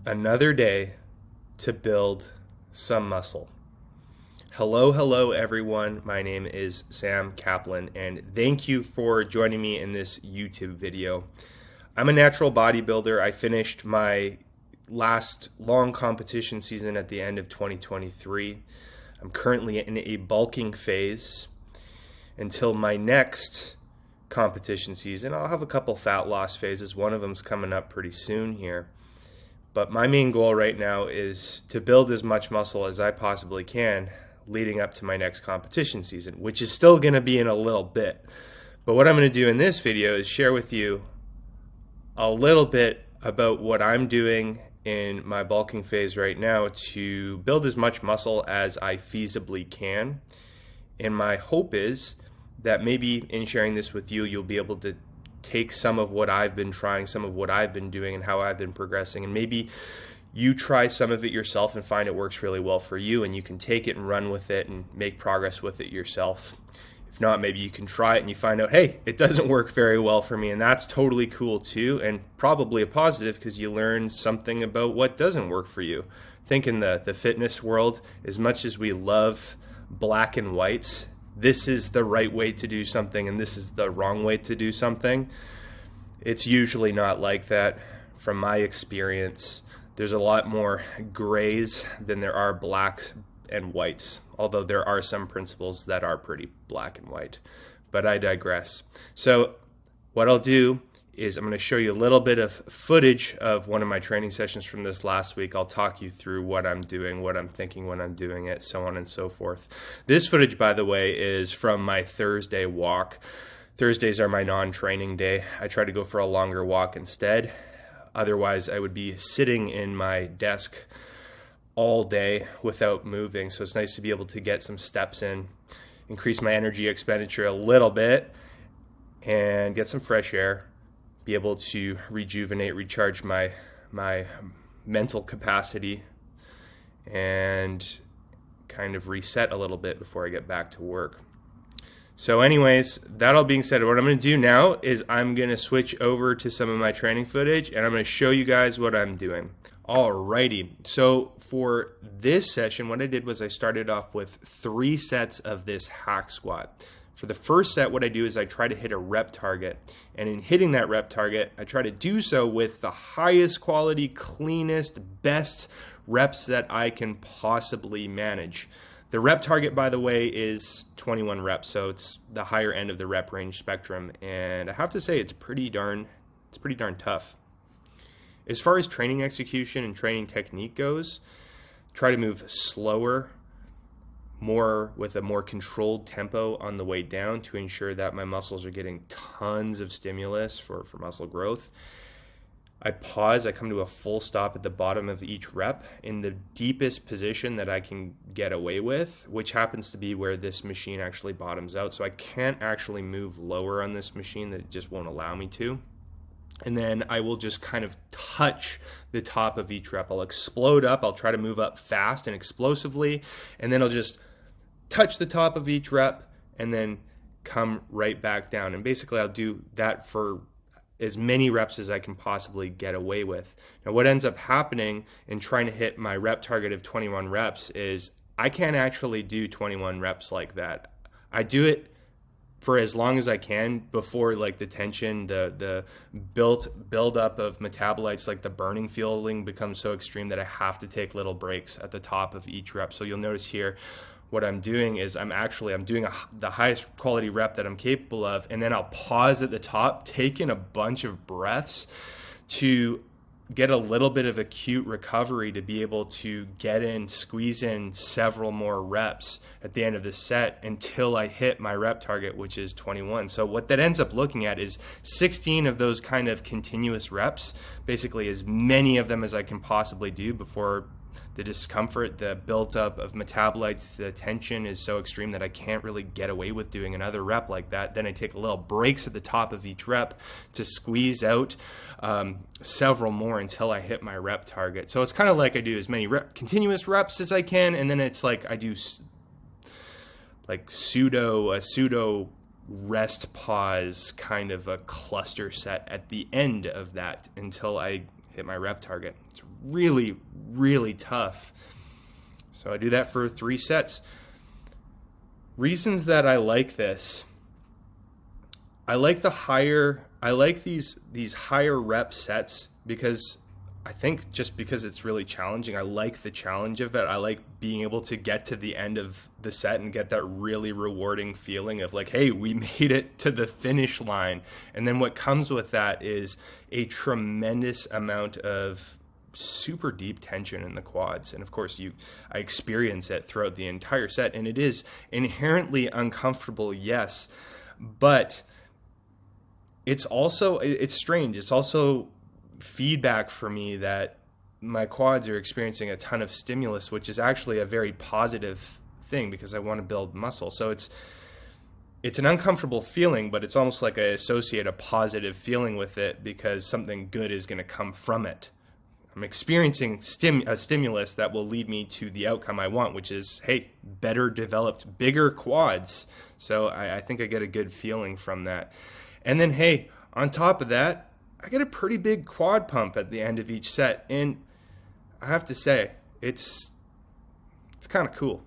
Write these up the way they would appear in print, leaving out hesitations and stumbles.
Another day to build some muscle. Hello, everyone. My name is Sam Kaplan, and thank you for joining me in this YouTube video. I'm a natural bodybuilder. I finished my last long competition season at the end of 2023. I'm currently in a bulking phase until my next competition season. I'll have a couple fat loss phases. One of them's coming up pretty soon here. But my main goal right now is to build as much muscle as I possibly can leading up to my next competition season, which is still going to be in a little bit. But what I'm going to do in this video is share with you a little bit about what I'm doing in my bulking phase right now to build as much muscle as I feasibly can. And my hope is that maybe in sharing this with you, you'll be able to take some of what I've been trying, some of what I've been doing and how I've been progressing, and maybe you try some of it yourself and find it works really well for you, and you can take it and run with it and make progress with it yourself. If not, maybe you can try it and you find out, hey, it doesn't work very well for me, and that's totally cool too, and probably a positive because you learn something about what doesn't work for you. I think in the fitness world, as much as we love black and whites, this is the right way to do something and this is the wrong way to do something. It's usually not like that. From my experience, there's a lot more grays than there are blacks and whites, although there are some principles that are pretty black and white. But I digress. So what I'll do is I'm going to show you a little bit of footage of one of my training sessions from this last week. I'll talk you through what I'm doing, what I'm thinking when I'm doing it, so on and so forth. This footage, by the way, is from my Thursday walk. Thursdays are my non-training day. I try to go for a longer walk instead. Otherwise, I would be sitting in my desk all day without moving. So it's nice to be able to get some steps in, increase my energy expenditure a little bit, and get some fresh air. Be able to rejuvenate, recharge my mental capacity, and kind of reset a little bit before I get back to work. So anyways, that all being said, what I'm going to do now is I'm going to switch over to some of my training footage, and I'm going to show you guys what I'm doing. Alrighty, so for this session, what I did was I started off with 3 sets of this hack squat. For the first set, what I do is I try to hit a rep target, and in hitting that rep target, I try to do so with the highest quality, cleanest, best reps that I can possibly manage. The rep target, by the way, is 21 reps, so it's the higher end of the rep range spectrum, and I have to say it's pretty darn tough. As far as training execution and training technique goes, try to move slower, more with a more controlled tempo on the way down to ensure that my muscles are getting tons of stimulus for muscle growth. I pause, I come to a full stop at the bottom of each rep in the deepest position that I can get away with, which happens to be where this machine actually bottoms out. So I can't actually move lower on this machine, that just won't allow me to. And then I will just kind of touch the top of each rep. I'll explode up, I'll try to move up fast and explosively, and then I'll just touch the top of each rep and then come right back down. And basically I'll do that for as many reps as I can possibly get away with. Now what ends up happening in trying to hit my rep target of 21 reps is I can't actually do 21 reps like that. I do it for as long as I can before like the tension, the build up of metabolites, like the burning feeling becomes so extreme that I have to take little breaks at the top of each rep. So you'll notice here, what I'm doing is I'm doing the highest quality rep that I'm capable of, and then I'll pause at the top, take in a bunch of breaths to get a little bit of acute recovery to be able to squeeze in several more reps at the end of the set until I hit my rep target, which is 21. So what that ends up looking at is 16 of those kind of continuous reps, basically as many of them as I can possibly do before the discomfort, the buildup of metabolites, the tension is so extreme that I can't really get away with doing another rep like that. Then I take little breaks at the top of each rep to squeeze out several more until I hit my rep target. So it's kind of like I do as many continuous reps as I can, and then it's like I do like pseudo rest pause kind of a cluster set at the end of that until I hit my rep target. It's really, really tough. So I do that for 3 sets. Reasons that I like this. I like these higher rep sets because I think just because it's really challenging. I like the challenge of it. I like being able to get to the end of the set and get that really rewarding feeling of like, hey, we made it to the finish line. And then what comes with that is a tremendous amount of super deep tension in the quads. And of course, I experience it throughout the entire set. And it is inherently uncomfortable, yes, but it's strange. It's also feedback for me that my quads are experiencing a ton of stimulus, which is actually a very positive thing because I want to build muscle. So it's an uncomfortable feeling, but it's almost like I associate a positive feeling with it because something good is going to come from it. I'm experiencing a stimulus that will lead me to the outcome I want, which is, hey, better developed, bigger quads. So I think I get a good feeling from that. And then, hey, on top of that, I get a pretty big quad pump at the end of each set. And I have to say, it's kind of cool.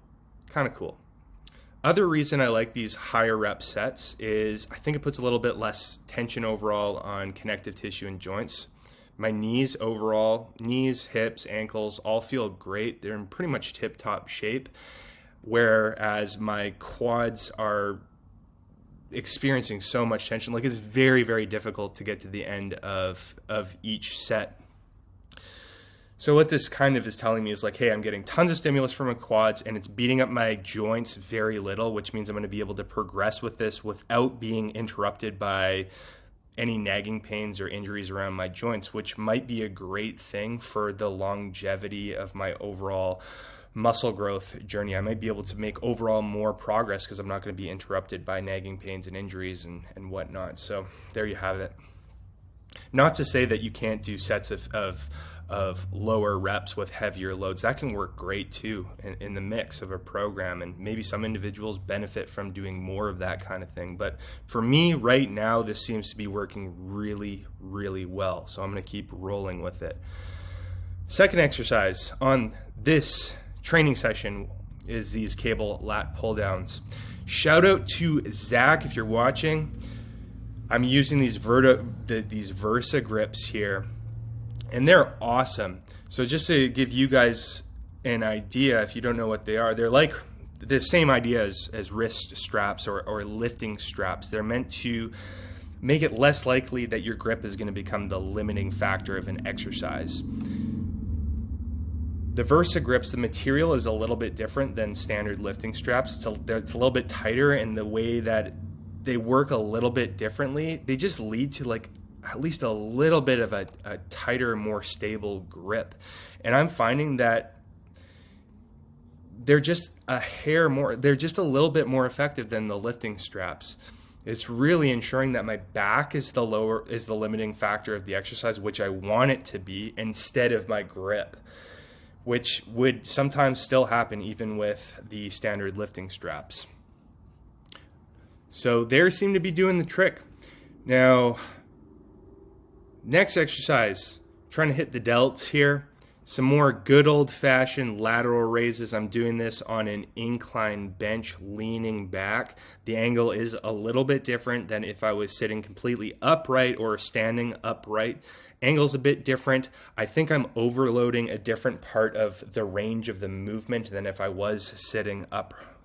Other reason I like these higher rep sets is I think it puts a little bit less tension overall on connective tissue and joints. My knees, hips, ankles all feel great. They're in pretty much tip-top shape, whereas my quads are experiencing so much tension. Like, it's very, very difficult to get to the end of each set. So what this kind of is telling me is like, hey, I'm getting tons of stimulus from my quads and it's beating up my joints very little, which means I'm going to be able to progress with this without being interrupted by any nagging pains or injuries around my joints, which might be a great thing for the longevity of my overall muscle growth journey. I might be able to make overall more progress because I'm not going to be interrupted by nagging pains and injuries and whatnot. So there you have it. Not to say that you can't do sets of lower reps with heavier loads. That can work great too in the mix of a program, and maybe some individuals benefit from doing more of that kind of thing. But for me right now, this seems to be working really, really well. So I'm going to keep rolling with it. Second exercise on this training session is these cable lat pull downs. Shout out to Zach if you're watching. I'm using these Versa grips here, and they're awesome. So just to give you guys an idea, if you don't know what they are, they're like the same idea as wrist straps or lifting straps. They're meant to make it less likely that your grip is going to become the limiting factor of an exercise. The Versa grips, the material is a little bit different than standard lifting straps. It's a little bit tighter, and the way that they work a little bit differently, they just lead to like at least a little bit of a tighter, more stable grip. And I'm finding that they're just they're just a little bit more effective than the lifting straps. It's really ensuring that my back is the limiting factor of the exercise, which I want it to be, instead of my grip, which would sometimes still happen even with the standard lifting straps. So they seem to be doing the trick. Now, next exercise, trying to hit the delts here. Some more good old-fashioned lateral raises. I'm doing this on an incline bench, leaning back. The angle is a little bit different than if I was sitting completely upright or standing upright. Angle's a bit different. I think I'm overloading a different part of the range of the movement than if I was sitting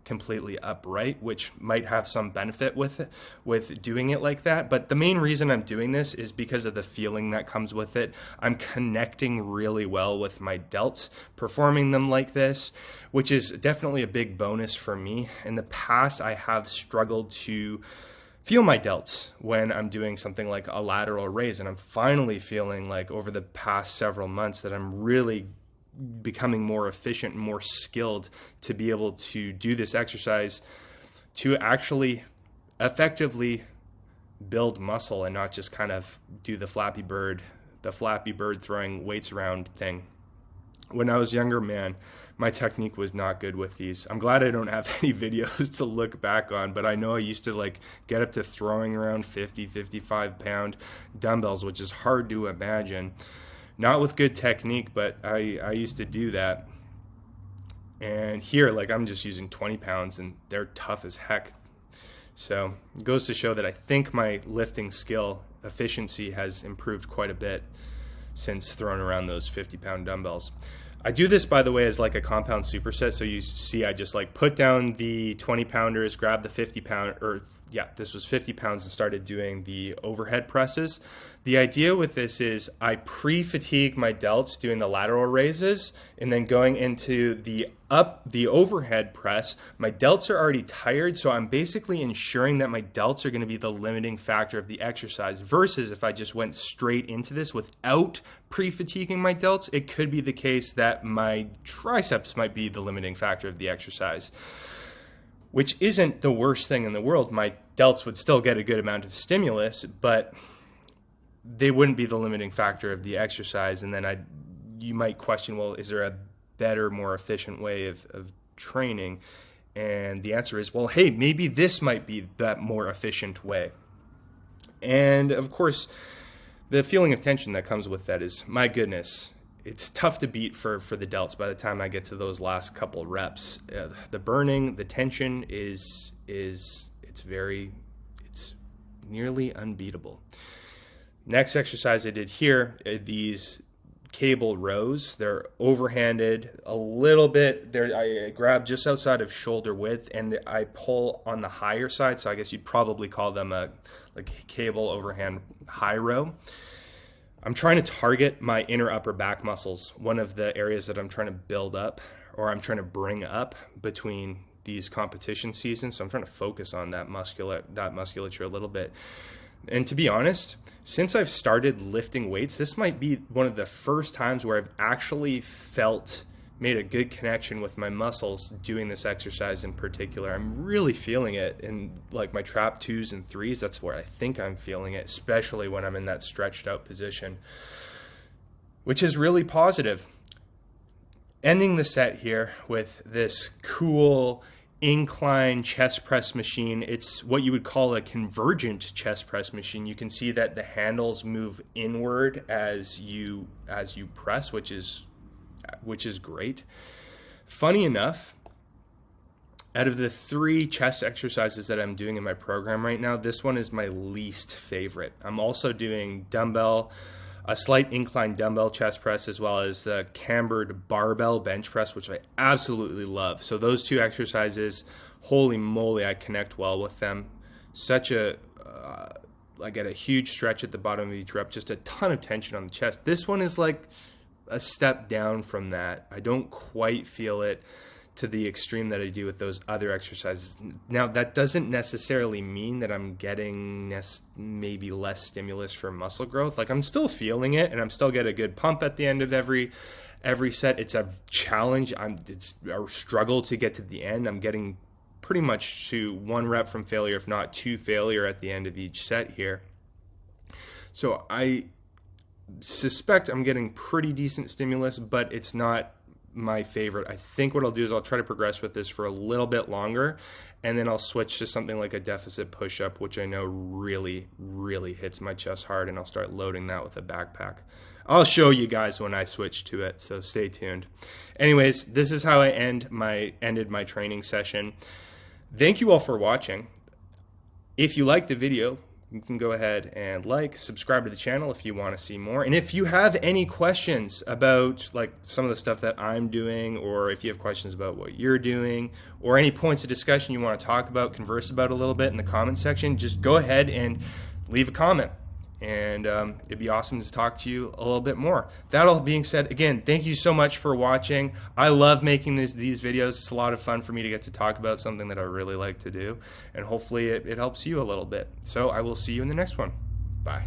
completely upright, which might have some benefit with doing it like that. But the main reason I'm doing this is because of the feeling that comes with it. I'm connecting really well with my delts performing them like this, which is definitely a big bonus for me. In the past, I have struggled to feel my delts when I'm doing something like a lateral raise, and I'm finally feeling like over the past several months that I'm really becoming more efficient and more skilled to be able to do this exercise to actually effectively build muscle and not just kind of do the Flappy Bird throwing weights around thing. When I was younger, man, my technique was not good with these. I'm glad I don't have any videos to look back on, but I know I used to like get up to throwing around 50, 55 pound dumbbells, which is hard to imagine. Not with good technique, but I used to do that. And here, like, I'm just using 20 pounds and they're tough as heck. So it goes to show that I think my lifting skill efficiency has improved quite a bit since throwing around those 50-pound dumbbells. I do this, by the way, as like a compound superset. So you see I just like put down the 20 pounders, grab the 50 pound, or yeah, this was 50 pounds, and started doing the overhead presses. The idea with this is I pre-fatigue my delts doing the lateral raises, and then going into the overhead press, my delts are already tired, so I'm basically ensuring that my delts are going to be the limiting factor of the exercise, versus if I just went straight into this without pre-fatiguing my delts, it could be the case that my triceps might be the limiting factor of the exercise, which isn't the worst thing in the world. My delts would still get a good amount of stimulus, but they wouldn't be the limiting factor of the exercise. And then you might question, well, is there a better, more efficient way of training? And the answer is, well, hey, maybe this might be that more efficient way. And of course, the feeling of tension that comes with that is, my goodness, it's tough to beat for the delts by the time I get to those last couple reps. The burning, the tension it's nearly unbeatable. Next exercise I did here, these cable rows. They're overhanded a little bit. I grab just outside of shoulder width, and I pull on the higher side. So I guess you'd probably call them a cable overhand high row. I'm trying to target my inner upper back muscles, one of the areas that I'm trying to build up, or I'm trying to bring up between these competition seasons. So I'm trying to focus on that musculature a little bit. And to be honest, since I've started lifting weights, this might be one of the first times where I've actually made a good connection with my muscles doing this exercise in particular. I'm really feeling it in like my trap 2s and 3s. That's where I think I'm feeling it, especially when I'm in that stretched out position, which is really positive. Ending the set here with this cool incline chest press machine. It's what you would call a convergent chest press machine. You can see that the handles move inward as you press, which is great. Funny enough, out of the 3 chest exercises that I'm doing in my program right now, this one is my least favorite. I'm also doing a slight incline dumbbell chest press, as well as the cambered barbell bench press, which I absolutely love. So those 2 exercises, holy moly, I connect well with them. I get a huge stretch at the bottom of each rep, just a ton of tension on the chest. This one is like a step down from that. I don't quite feel it to the extreme that I do with those other exercises. Now, that doesn't necessarily mean that I'm getting maybe less stimulus for muscle growth. Like, I'm still feeling it, and I'm still getting a good pump at the end of every set. It's a challenge. It's a struggle to get to the end. I'm getting pretty much to 1 rep from failure, if not 2 failure at the end of each set here. So I suspect I'm getting pretty decent stimulus, but it's not my favorite. I think what I'll do is I'll try to progress with this for a little bit longer, and then I'll switch to something like a deficit push-up, which I know really, really hits my chest hard, and I'll start loading that with a backpack. I'll show you guys when I switch to it, so stay tuned. Anyways, this is how I ended my training session. Thank you all for watching. If you liked the video, you can go ahead and subscribe to the channel if you want to see more. And if you have any questions about like some of the stuff that I'm doing, or if you have questions about what you're doing, or any points of discussion you want to talk about, converse about a little bit in the comment section, just go ahead and leave a comment. And it'd be awesome to talk to you a little bit more. That all being said, again, thank you so much for watching. I love making these videos. It's a lot of fun for me to get to talk about something that I really like to do, and hopefully it helps you a little bit. So I will see you in the next one. Bye.